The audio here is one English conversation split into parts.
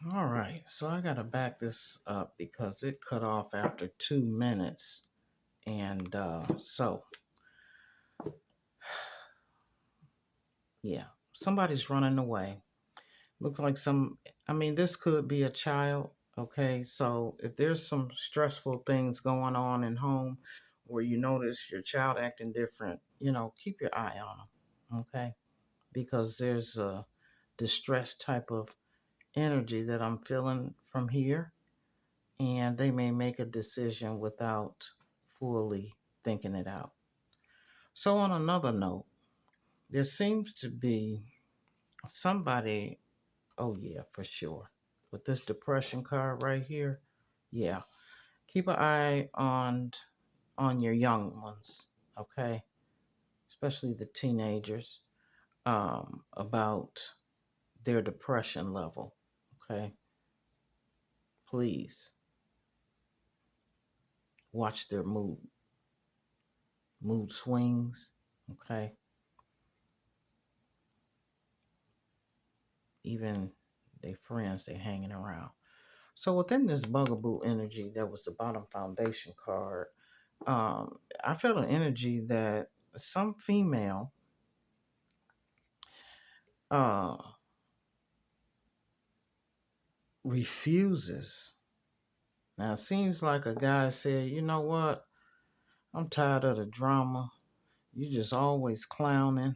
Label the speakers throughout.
Speaker 1: All right, so I gotta back this up because it cut off after 2 minutes, and so yeah, somebody's running away. Looks like some. I mean, this could be a child. Okay, so if there's some stressful things going on in home, where you notice your child acting different, keep your eye on them. Okay, because there's a distress type of energy that I'm feeling from here, and they may make a decision without fully thinking it out. So, on another note, there seems to be somebody, oh, yeah, for sure. With this depression card right here, yeah, keep an eye on your young ones, okay? Especially the teenagers, about their depression level, okay? Please watch their mood swings, okay? Even their friends they hanging around. So within this bugaboo energy that was the bottom foundation card, I felt an energy that some female uh, refuses. Now it seems like a guy said, you know what? I'm tired of the drama. You just always clowning.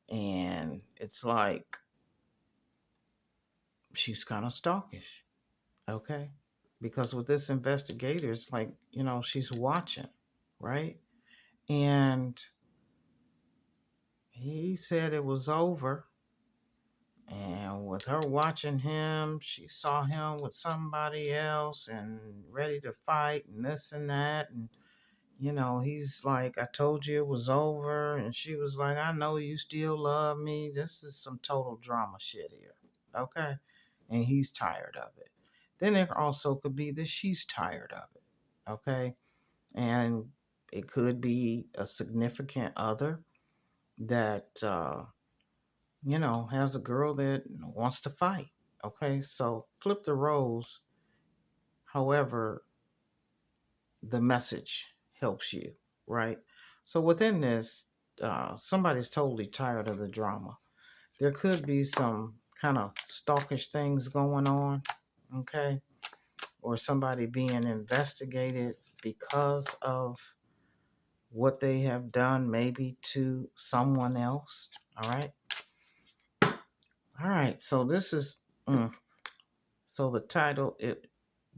Speaker 1: And it's like she's kind of stalkish. Okay. Because with this investigator, it's like, she's watching, right? And he said it was over. And with her watching him, she saw him with somebody else and ready to fight and this and that. And, he's like, I told you it was over. And she was like, I know you still love me. This is some total drama shit here. Okay. And he's tired of it. Then it also could be that she's tired of it. Okay. And it could be a significant other that, has a girl that wants to fight. Okay, so flip the roles. However, the message helps you, right? So within this, somebody's totally tired of the drama. There could be some kind of stalkish things going on, okay, or somebody being investigated because of what they have done, maybe to someone else. All right, all right. So this is. So the title,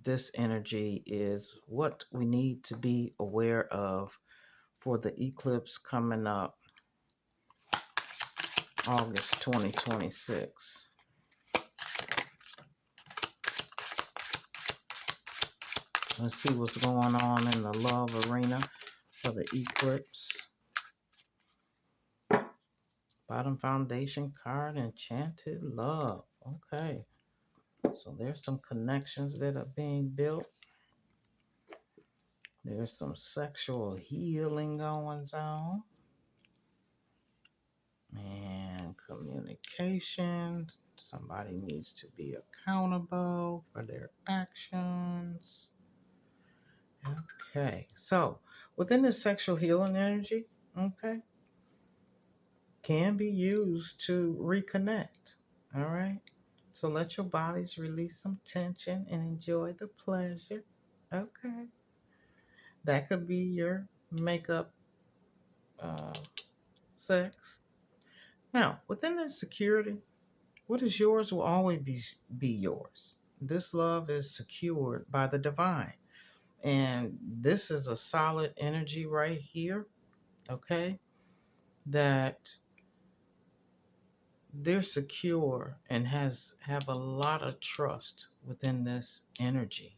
Speaker 1: this energy is what we need to be aware of for the eclipse coming up August 2026. Let's see what's going on in the love arena for the eclipse. Bottom foundation card, enchanted love. Okay. So there's some connections that are being built. There's some sexual healing going on. And communication. Somebody needs to be accountable for their actions. Okay, so within the sexual healing energy, okay, can be used to reconnect. All right, so let your bodies release some tension and enjoy the pleasure. Okay, that could be your makeup uh, sex. Now, within the security, what is yours will always be yours. This love is secured by the divine. And this is a solid energy right here, okay? That they're secure and have a lot of trust within this energy.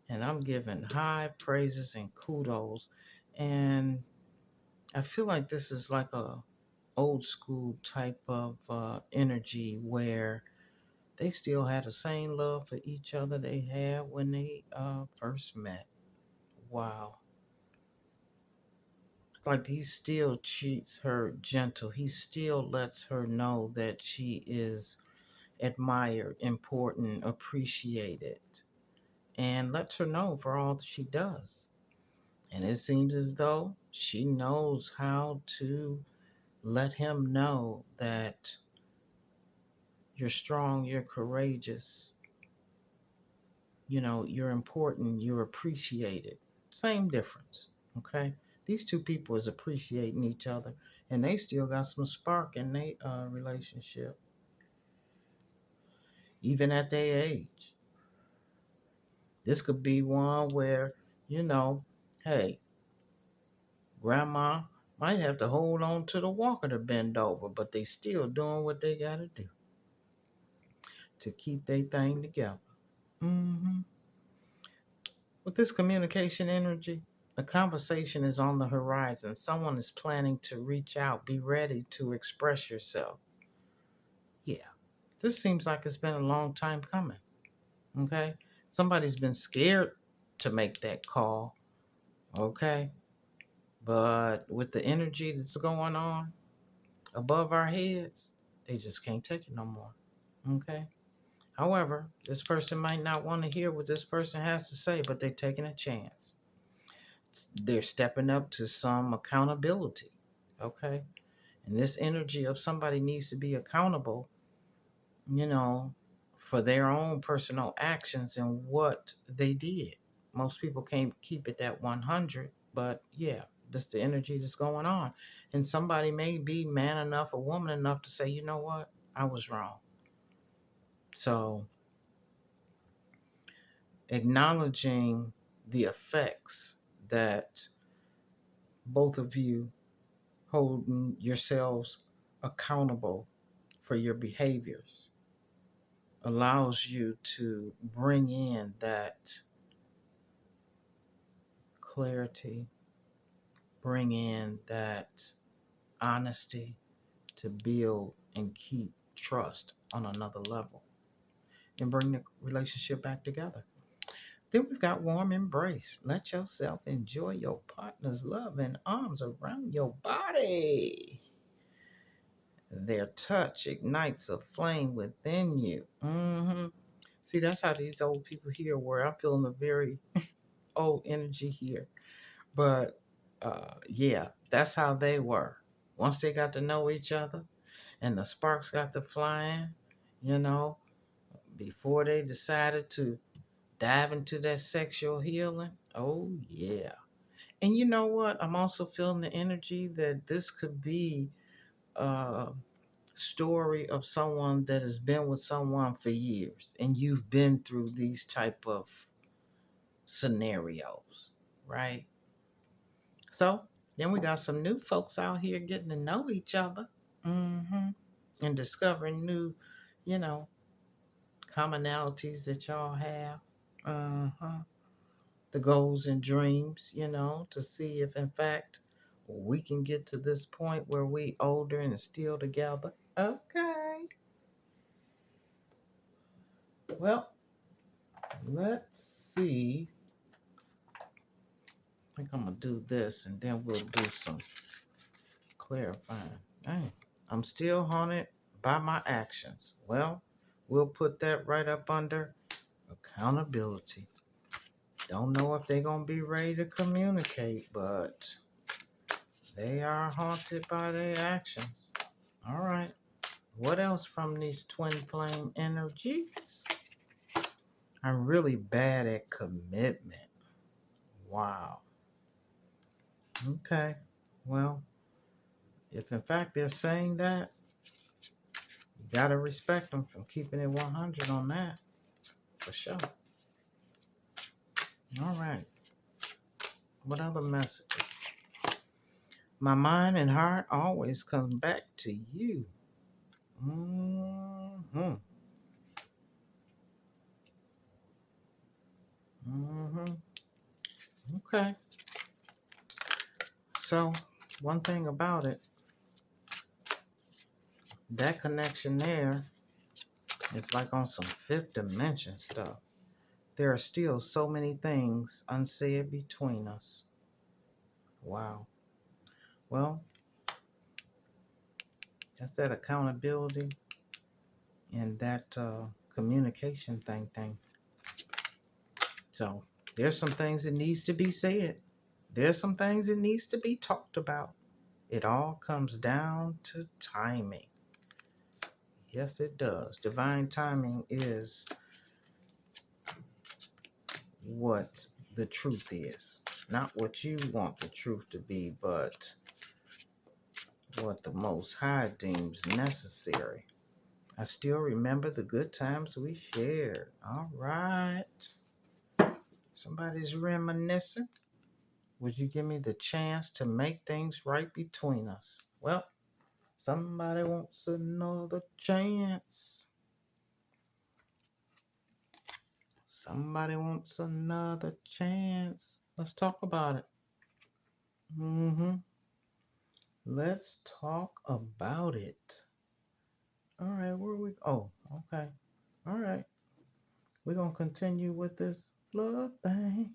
Speaker 1: And I'm giving high praises and kudos. And I feel like this is like a old school type of energy where they still had the same love for each other they had when they first met. Wow. Like he still treats her gentle. He still lets her know that she is admired, important, appreciated, and lets her know for all that she does. And it seems as though she knows how to let him know that you're strong, you're courageous, you're important, you're appreciated. Same difference. Okay. These two people is appreciating each other, and they still got some spark in their relationship, even at their age. This could be one where, you know, hey, grandma might have to hold on to the walker to bend over, but they still doing what they got to do to keep their thing together. hmm With this communication energy, a conversation is on the horizon. Someone is planning to reach out. Be ready to express yourself. Yeah, this seems like it's been a long time coming. Okay, somebody's been scared to make that call. Okay, but with the energy that's going on above our heads, they just can't take it no more. Okay. However, this person might not want to hear what this person has to say, but they're taking a chance. They're stepping up to some accountability. Okay. And this energy of somebody needs to be accountable, you know, for their own personal actions and what they did. Most people can't keep it that 100, but yeah, that's the energy that's going on. And somebody may be man enough or woman enough to say, you know what, I was wrong. So acknowledging the effects that both of you holding yourselves accountable for your behaviors allows you to bring in that clarity, bring in that honesty to build and keep trust on another level and bring the relationship back together. Then we've got warm embrace. Let yourself enjoy your partner's love and arms around your body. Their touch ignites a flame within you. See, that's how these old people here were. I'm feeling a very old energy here. But yeah, that's how they were. Once they got to know each other and the sparks got to flying, you know, before they decided to dive into that sexual healing. Oh, yeah. And you know what? I'm also feeling the energy that this could be a story of someone that has been with someone for years and you've been through these type of scenarios, right? So then we got some new folks out here getting to know each other, hmm and discovering new, you know, commonalities that y'all have. Uh-huh. The goals and dreams, to see if in fact we can get to this point where we older and still together. Okay. Well, let's see. I think I'm gonna do this and then we'll do some clarifying. Dang, I'm still haunted by my actions. Well, we'll put that right up under accountability. Don't know if they're gonna be ready to communicate, but they are haunted by their actions. All right. What else from these twin flame energies? I'm really bad at commitment. Wow. Okay. Well, if in fact they're saying that, you gotta respect them from keeping it 100 on that, for sure. All right. What other messages? My mind and heart always comes back to you. Mm-hmm. Mm-hmm. Okay. So, one thing about it, that connection there is like on some fifth dimension stuff. There are still so many things unsaid between us. Wow. Well, that's that accountability. and that communication thing. So there's some things that needs to be said. There's some things that needs to be talked about. It all comes down to timing. Yes, it does. Divine timing is what the truth is. Not what you want the truth to be, but what the Most High deems necessary. I still remember the good times we shared. All right. Somebody's reminiscing. Would you give me the chance to make things right between us? Well, somebody wants another chance. Somebody wants another chance. Let's talk about it. Let's talk about it. All right, where we? Oh, okay. All right. We're going to continue with this love thing.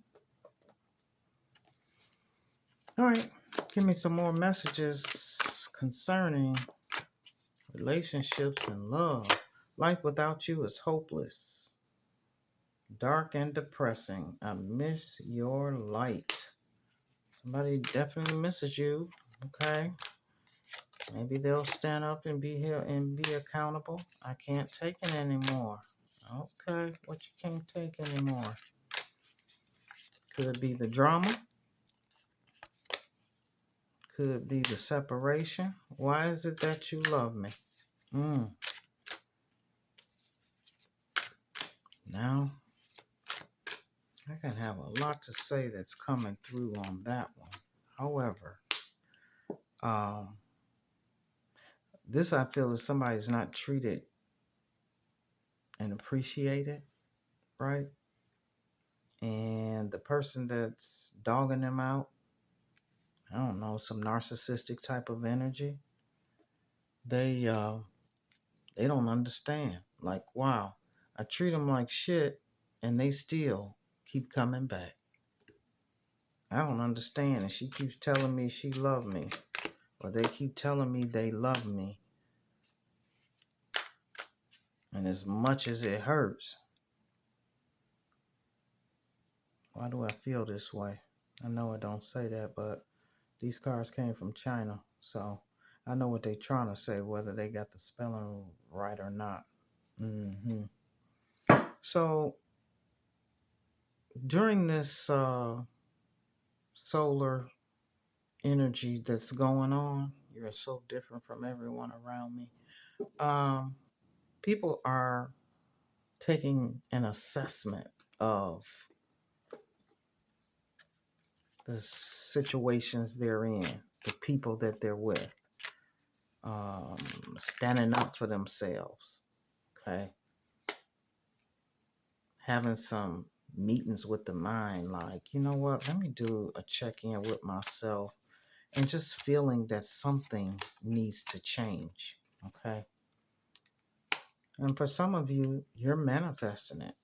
Speaker 1: All right. Give me some more messages concerning relationships and love. Life without you is hopeless, dark and depressing. I miss your light. Somebody definitely misses you. Okay. Maybe they'll stand up and be here and be accountable. I can't take it anymore. Okay. What you can't take anymore? Could it be the drama? Could be the separation. Why is it that you love me? Now, I can have a lot to say that's coming through on that one. However, this I feel is somebody's not treated and appreciated, right? And the person that's dogging them out, I don't know, some narcissistic type of energy. They don't understand. Like, wow, I treat them like shit, and they still keep coming back. I don't understand. And she keeps telling me she loved me, or they keep telling me they love me. And as much as it hurts, why do I feel this way? I know I don't say that, but these cards came from China, so I know what they're trying to say, whether they got the spelling right or not. So during this solar energy that's going on, you're so different from everyone around me. People are taking an assessment of the situations they're in, the people that they're with, standing up for themselves, okay? Having some meetings with the mind, like, you know what, let me do a check-in with myself, and just feeling that something needs to change, okay? And for some of you, you're manifesting it.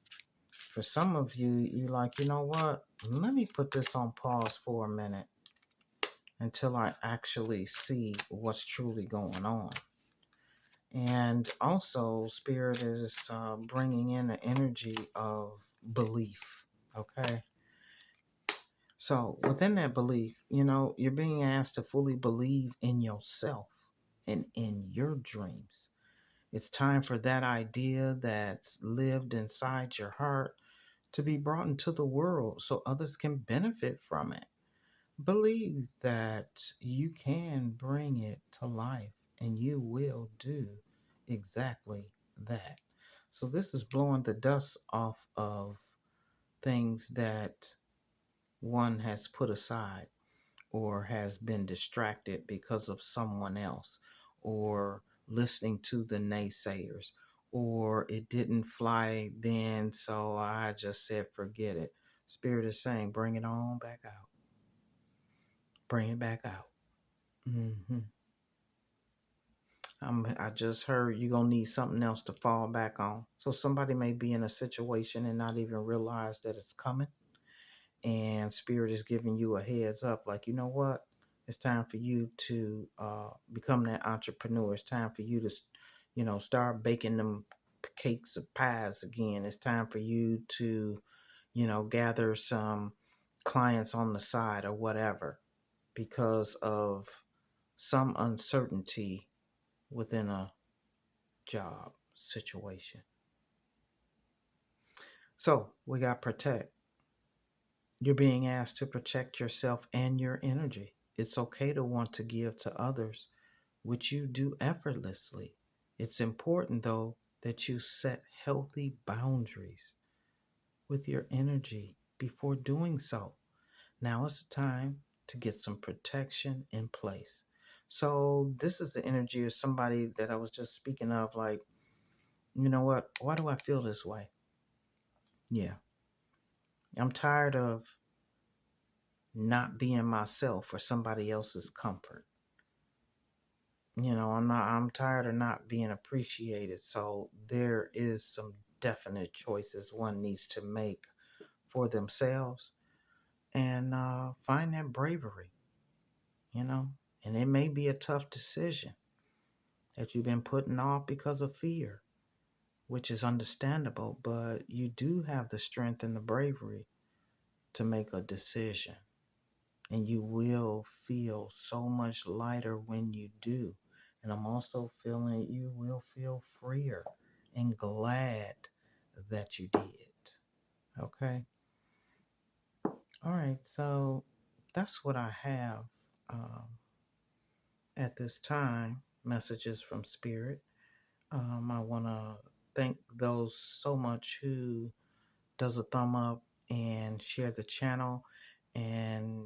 Speaker 1: For some of you, you're like, you know what, let me put this on pause for a minute until I actually see what's truly going on. And also, Spirit is bringing in the energy of belief, okay? So within that belief, you're being asked to fully believe in yourself and in your dreams. It's time for that idea that's lived inside your heart to be brought into the world so others can benefit from it. Believe that you can bring it to life and you will do exactly that. So, this is blowing the dust off of things that one has put aside or has been distracted because of someone else, or listening to the naysayers, or it didn't fly then, so I just said forget it. Spirit is saying, bring it on back out. Bring it back out. hmm I just heard you're going to need something else to fall back on. So somebody may be in a situation and not even realize that it's coming. And Spirit is giving you a heads up, like, you know what? It's time for you to become that entrepreneur. It's time for you to, start baking them cakes and pies again. It's time for you to, gather some clients on the side or whatever because of some uncertainty within a job situation. So we got protect. You're being asked to protect yourself and your energy. It's okay to want to give to others, which you do effortlessly. It's important, though, that you set healthy boundaries with your energy before doing so. Now is the time to get some protection in place. So, this is the energy of somebody that I was just speaking of. Like, you know what? Why do I feel this way? Yeah, I'm tired of not being myself for somebody else's comfort. I'm tired of not being appreciated. So there is some definite choices one needs to make for themselves and find that bravery, you know. And it may be a tough decision that you've been putting off because of fear, which is understandable, but you do have the strength and the bravery to make a decision. And you will feel so much lighter when you do. And I'm also feeling you will feel freer and glad that you did. Okay. All right. So that's what I have um, at this time. Messages from Spirit. I want to thank those so much who does a thumb up and share the channel, and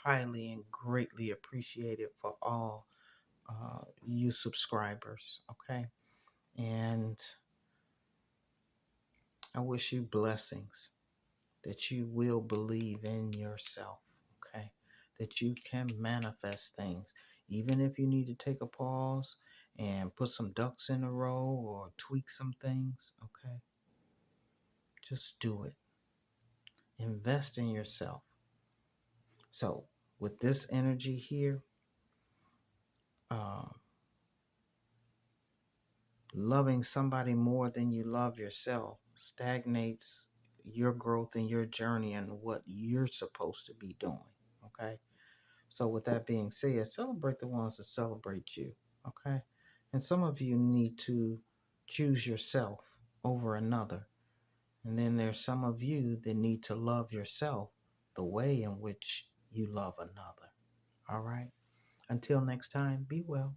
Speaker 1: highly and greatly appreciate it for all you subscribers. Okay. And I wish you blessings, that you will believe in yourself. Okay. That you can manifest things, even if you need to take a pause and put some ducks in a row or tweak some things. Okay. Just do it. Invest in yourself. So, with this energy here, um, loving somebody more than you love yourself stagnates your growth and your journey and what you're supposed to be doing. Okay. So, with that being said, celebrate the ones that celebrate you. Okay. And some of you need to choose yourself over another. And then there's some of you that need to love yourself the way in which you love another. All right. Until next time, be well.